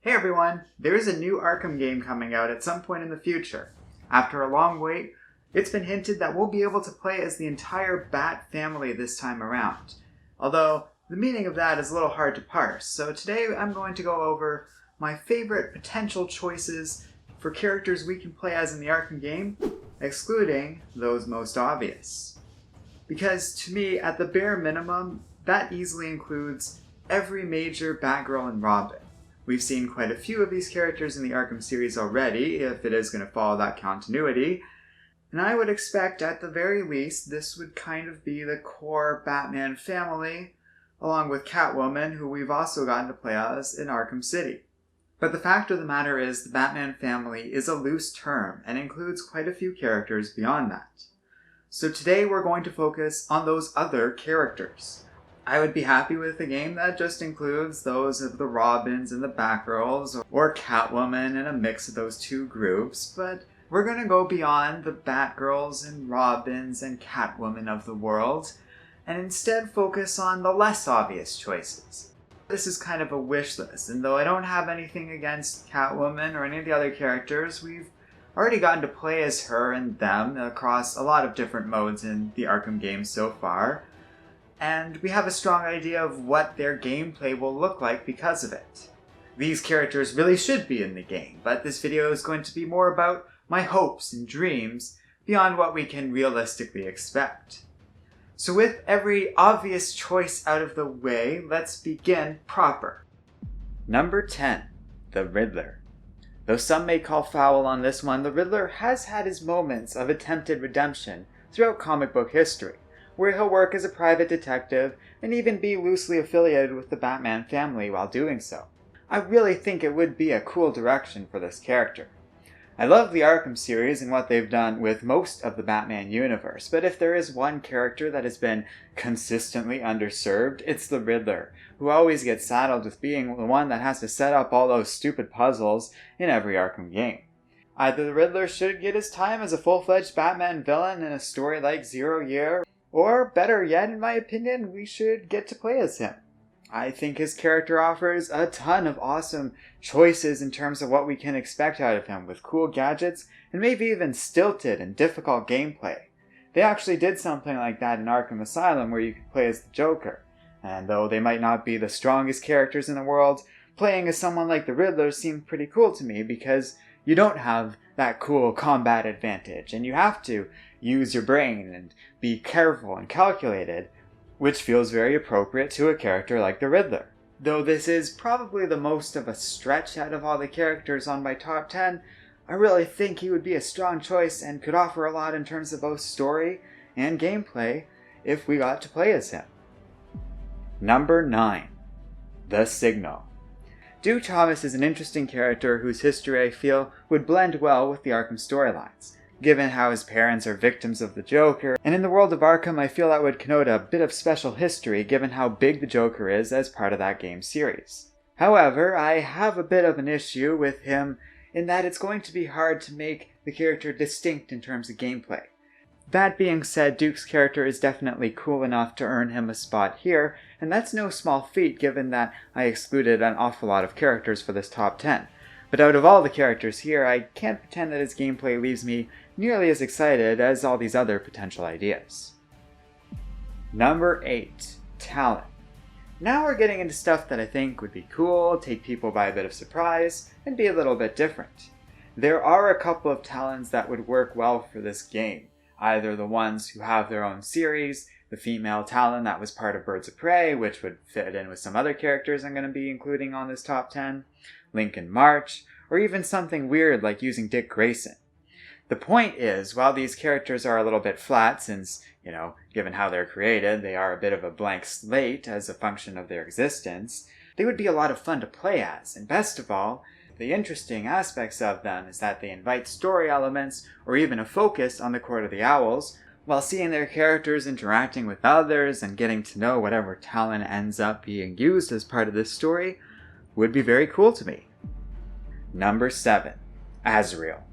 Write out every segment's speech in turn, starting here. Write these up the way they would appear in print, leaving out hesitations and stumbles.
Hey everyone! There is a new Arkham game coming out at some point in the future. After a long wait, it's been hinted that we'll be able to play as the entire Bat family this time around. Although, the meaning of that is a little hard to parse, so today I'm going to go over my favorite potential choices for characters we can play as in the Arkham game, excluding those most obvious. Because to me, at the bare minimum, that easily includes every major Batgirl and Robin. We've seen quite a few of these characters in the Arkham series already, if it is going to follow that continuity, and I would expect at the very least this would kind of be the core Batman family, along with Catwoman, who we've also gotten to play as in Arkham City. But the fact of the matter is the Batman family is a loose term and includes quite a few characters beyond that. So today we're going to focus on those other characters. I would be happy with a game that just includes those of the Robins and the Batgirls, or Catwoman and a mix of those two groups, but we're going to go beyond the Batgirls and Robins and Catwoman of the world, and instead focus on the less obvious choices. This is kind of a wish list, and though I don't have anything against Catwoman or any of the other characters, we've already gotten to play as her and them across a lot of different modes in the Arkham games so far. And we have a strong idea of what their gameplay will look like because of it. These characters really should be in the game, but this video is going to be more about my hopes and dreams beyond what we can realistically expect. So with every obvious choice out of the way, let's begin proper. Number 10. The Riddler. Though some may call foul on this one, the Riddler has had his moments of attempted redemption throughout comic book history, where he'll work as a private detective and even be loosely affiliated with the Batman family while doing so. I really think it would be a cool direction for this character. I love the Arkham series and what they've done with most of the Batman universe, but if there is one character that has been consistently underserved, it's the Riddler, who always gets saddled with being the one that has to set up all those stupid puzzles in every Arkham game. Either the Riddler should get his time as a full-fledged Batman villain in a story like Zero Year, or, better yet, in my opinion, we should get to play as him. I think his character offers a ton of awesome choices in terms of what we can expect out of him, with cool gadgets and maybe even stilted and difficult gameplay. They actually did something like that in Arkham Asylum where you could play as the Joker, and though they might not be the strongest characters in the world, playing as someone like the Riddler seemed pretty cool to me because you don't have that cool combat advantage, and you have to use your brain and be careful and calculated, which feels very appropriate to a character like the Riddler. Though this is probably the most of a stretch out of all the characters on my top 10, I really think he would be a strong choice and could offer a lot in terms of both story and gameplay if we got to play as him. Number 9. The Signal. Duke Thomas is an interesting character whose history I feel would blend well with the Arkham storylines, given how his parents are victims of the Joker, and in the world of Arkham I feel that would connote a bit of special history given how big the Joker is as part of that game series. However, I have a bit of an issue with him in that it's going to be hard to make the character distinct in terms of gameplay. That being said, Duke's character is definitely cool enough to earn him a spot here, and that's no small feat given that I excluded an awful lot of characters for this top 10. But out of all the characters here, I can't pretend that his gameplay leaves me nearly as excited as all these other potential ideas. Number 8. TALON. Now we're getting into stuff that I think would be cool, take people by a bit of surprise, and be a little bit different. There are a couple of Talons that would work well for this game. Either the ones who have their own series, the female Talon that was part of Birds of Prey, which would fit in with some other characters I'm going to be including on this top 10, Lincoln March, or even something weird like using Dick Grayson. The point is, while these characters are a little bit flat since, given how they're created, they are a bit of a blank slate as a function of their existence, they would be a lot of fun to play as, and best of all, the interesting aspects of them is that they invite story elements or even a focus on the Court of the Owls, while seeing their characters interacting with others and getting to know whatever Talon ends up being used as part of this story would be very cool to me. Number 7. Azrael.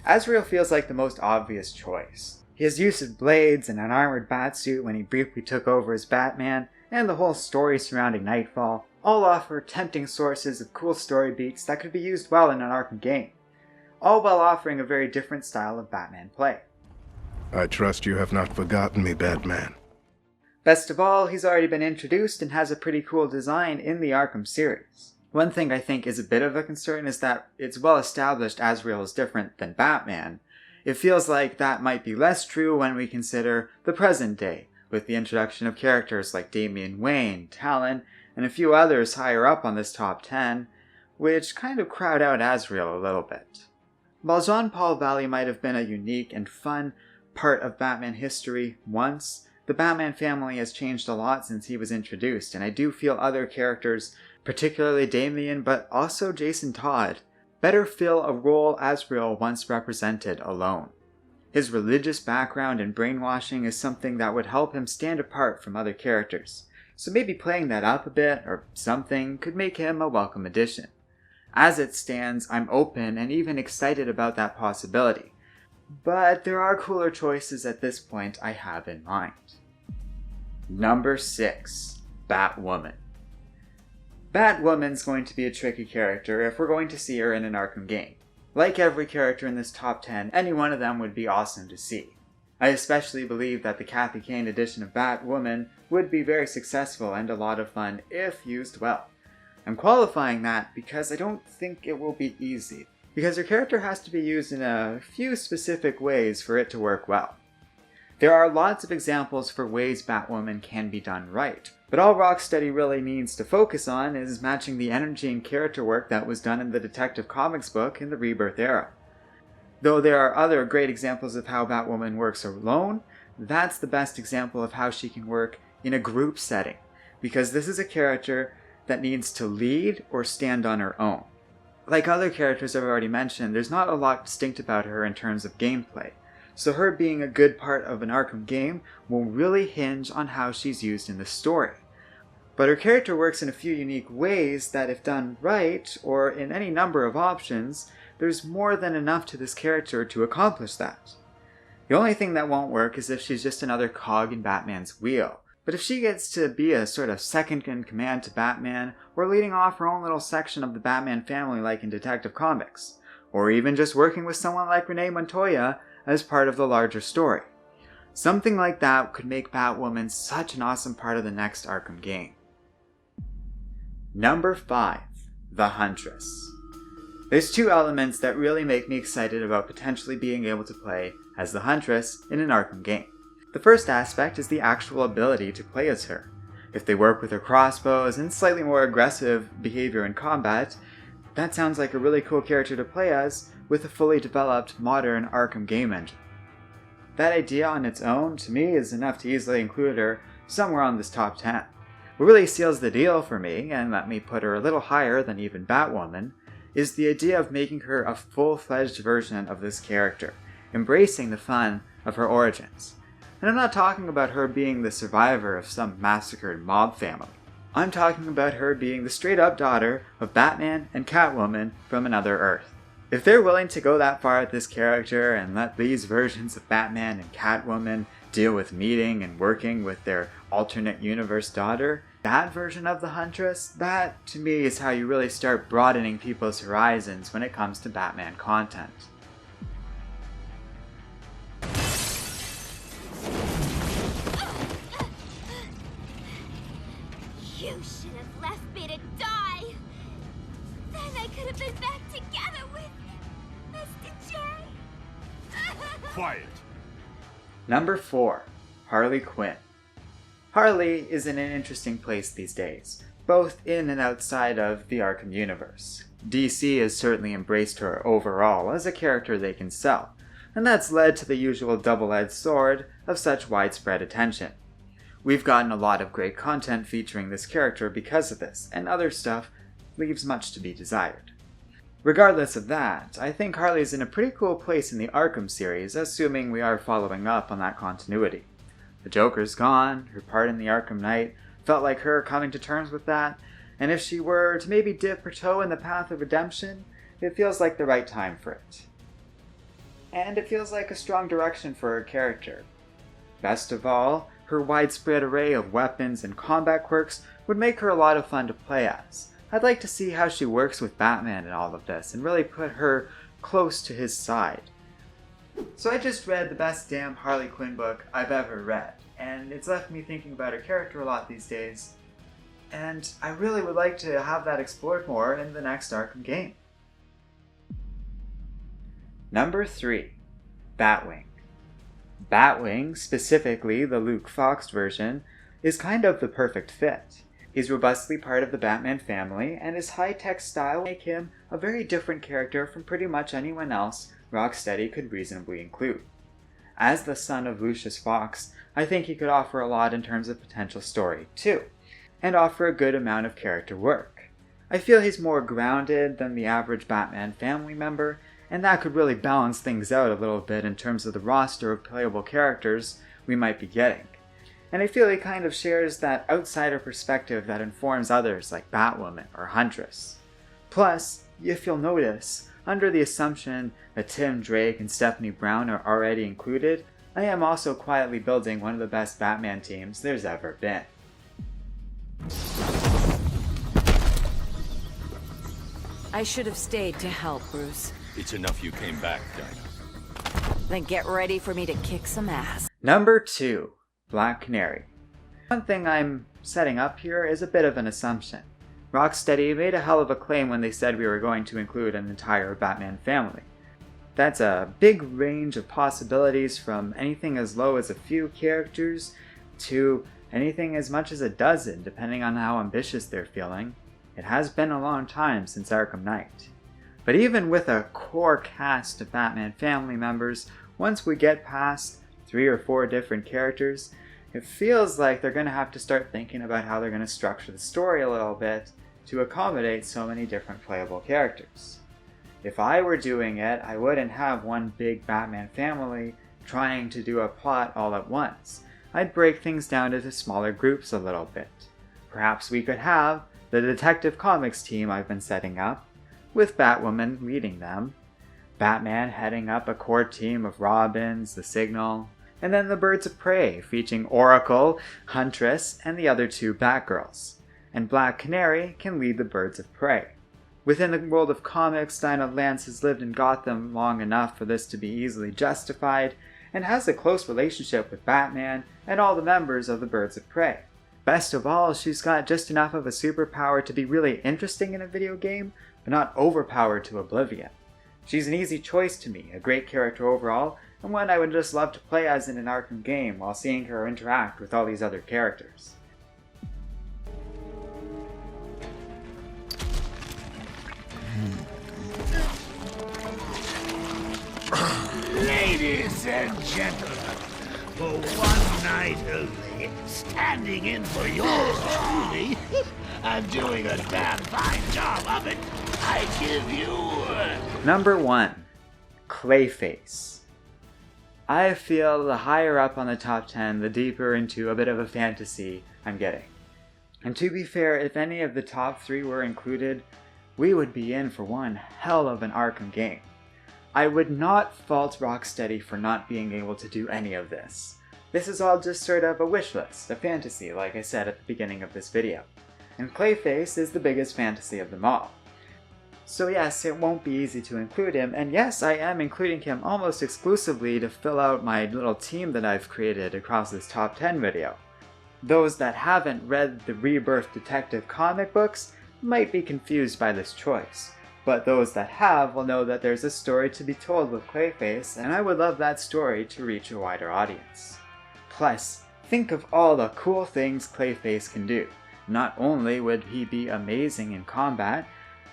Azrael feels like the most obvious choice. His use of blades and an armored batsuit when he briefly took over as Batman, and the whole story surrounding Nightfall, all offer tempting sources of cool story beats that could be used well in an Arkham game, all while offering a very different style of Batman play. I trust you have not forgotten me, Batman. Best of all, he's already been introduced and has a pretty cool design in the Arkham series. One thing I think is a bit of a concern is that it's well established Azrael is different than Batman. It feels like that might be less true when we consider the present day, with the introduction of characters like Damian Wayne, Talon, and a few others higher up on this top 10, which kind of crowd out Azrael a little bit. While Jean-Paul Valley might have been a unique and fun part of Batman history once, the Batman family has changed a lot since he was introduced, and I do feel other characters, particularly Damian, but also Jason Todd, better fill a role Azrael once represented alone. His religious background and brainwashing is something that would help him stand apart from other characters, so maybe playing that up a bit or something could make him a welcome addition. As it stands, I'm open and even excited about that possibility, but there are cooler choices at this point I have in mind. Number 6. Batwoman. Batwoman's going to be a tricky character if we're going to see her in an Arkham game. Like every character in this top 10, any one of them would be awesome to see. I especially believe that the Kathy Kane edition of Batwoman would be very successful and a lot of fun if used well. I'm qualifying that because I don't think it will be easy, because her character has to be used in a few specific ways for it to work well. There are lots of examples for ways Batwoman can be done right, but all Rocksteady really needs to focus on is matching the energy and character work that was done in the Detective Comics book in the Rebirth era. Though there are other great examples of how Batwoman works alone, that's the best example of how she can work in a group setting, because this is a character that needs to lead or stand on her own. Like other characters I've already mentioned, there's not a lot distinct about her in terms of gameplay, so her being a good part of an Arkham game will really hinge on how she's used in the story. But her character works in a few unique ways that, if done right, or in any number of options, there's more than enough to this character to accomplish that. The only thing that won't work is if she's just another cog in Batman's wheel. But if she gets to be a sort of second in command to Batman, or leading off her own little section of the Batman family like in Detective Comics, or even just working with someone like Renee Montoya as part of the larger story, something like that could make Batwoman such an awesome part of the next Arkham game. Number 5. The Huntress. There's two elements that really make me excited about potentially being able to play as the Huntress in an Arkham game. The first aspect is the actual ability to play as her. If they work with her crossbows and slightly more aggressive behavior in combat, that sounds like a really cool character to play as with a fully developed modern Arkham game engine. That idea on its own, to me, is enough to easily include her somewhere on this top 10. What really seals the deal for me, and let me put her a little higher than even Batwoman, is the idea of making her a full-fledged version of this character, embracing the fun of her origins. And I'm not talking about her being the survivor of some massacred mob family. I'm talking about her being the straight-up daughter of Batman and Catwoman from another Earth. If they're willing to go that far with this character and let these versions of Batman and Catwoman deal with meeting and working with their alternate universe daughter, that version of the Huntress, that to me is how you really start broadening people's horizons when it comes to Batman content. You should have left me to die. Then I could have been back together with Mr. J. Quiet. Number 4. Harley Quinn. Harley is in an interesting place these days, both in and outside of the Arkham universe. DC has certainly embraced her overall as a character they can sell, and that's led to the usual double-edged sword of such widespread attention. We've gotten a lot of great content featuring this character because of this, and other stuff leaves much to be desired. Regardless of that, I think Harley's in a pretty cool place in the Arkham series, assuming we are following up on that continuity. The Joker's gone, her part in the Arkham Knight felt like her coming to terms with that, and if she were to maybe dip her toe in the path of redemption, it feels like the right time for it. And it feels like a strong direction for her character. Best of all, Her widespread array of weapons and combat quirks would make her a lot of fun to play as. I'd like to see how she works with Batman in all of this and really put her close to his side. So I just read the best damn Harley Quinn book I've ever read, and it's left me thinking about her character a lot these days, and I really would like to have that explored more in the next Arkham game. Number 3. Batwing. Batwing, specifically the Luke Fox version, is kind of the perfect fit. He's robustly part of the Batman family, and his high-tech style make him a very different character from pretty much anyone else Rocksteady could reasonably include. As the son of Lucius Fox, I think he could offer a lot in terms of potential story, too, and offer a good amount of character work. I feel he's more grounded than the average Batman family member, and that could really balance things out a little bit in terms of the roster of playable characters we might be getting. And I feel he kind of shares that outsider perspective that informs others like Batwoman or Huntress. Plus, if you'll notice, under the assumption that Tim Drake and Stephanie Brown are already included, I am also quietly building one of the best Batman teams there's ever been. I should have stayed to help, Bruce. It's enough you came back, Dinah. Then get ready for me to kick some ass. Number 2. Black Canary. One thing I'm setting up here is a bit of an assumption. Rocksteady made a hell of a claim when they said we were going to include an entire Batman family. That's a big range of possibilities, from anything as low as a few characters to anything as much as a dozen, depending on how ambitious they're feeling. It has been a long time since Arkham Knight. But even with a core cast of Batman family members, once we get past 3 or 4 different characters, it feels like they're going to have to start thinking about how they're going to structure the story a little bit to accommodate so many different playable characters. If I were doing it, I wouldn't have one big Batman family trying to do a plot all at once. I'd break things down into smaller groups a little bit. Perhaps we could have the Detective Comics team I've been setting up, with Batwoman leading them, Batman heading up a core team of Robins, the Signal, and then the Birds of Prey, featuring Oracle, Huntress, and the other 2 Batgirls. And Black Canary can lead the Birds of Prey. Within the world of comics, Dinah Lance has lived in Gotham long enough for this to be easily justified, and has a close relationship with Batman and all the members of the Birds of Prey. Best of all, she's got just enough of a superpower to be really interesting in a video game, but not overpowered to oblivion. She's an easy choice to me, a great character overall, and one I would just love to play as in an Arkham game while seeing her interact with all these other characters. Ladies and gentlemen, for one night only, standing in for yours truly, and doing a damn fine job of it, I give you... Number 1. Clayface. I feel the higher up on the top 10, the deeper into a bit of a fantasy I'm getting. And to be fair, if any of the top 3 were included, we would be in for one hell of an Arkham game. I would not fault Rocksteady for not being able to do any of this. This is all just sort of a wish list, a fantasy, like I said at the beginning of this video. And Clayface is the biggest fantasy of them all. So yes, it won't be easy to include him, and yes, I am including him almost exclusively to fill out my little team that I've created across this top 10 video. Those that haven't read the Rebirth detective comic books might be confused by this choice, but those that have will know that there's a story to be told with Clayface, and I would love that story to reach a wider audience. Plus, think of all the cool things Clayface can do. Not only would he be amazing in combat,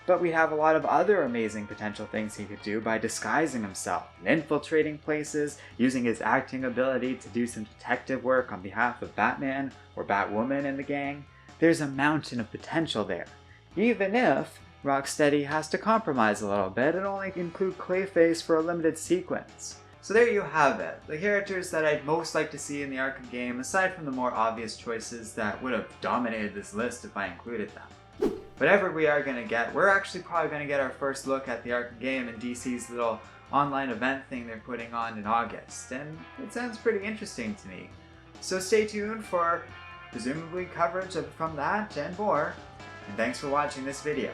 but we'd have a lot of other amazing potential things he could do by disguising himself, and infiltrating places, using his acting ability to do some detective work on behalf of Batman or Batwoman in the gang. There's a mountain of potential there, even if Rocksteady has to compromise a little bit and only include Clayface for a limited sequence. So there you have it, the characters that I'd most like to see in the Arkham game, aside from the more obvious choices that would have dominated this list if I included them. Whatever we are going to get, we're actually probably going to get our first look at the Arkham game in DC's little online event thing they're putting on in August, and it sounds pretty interesting to me. So stay tuned for presumably coverage from that and more. And thanks for watching this video.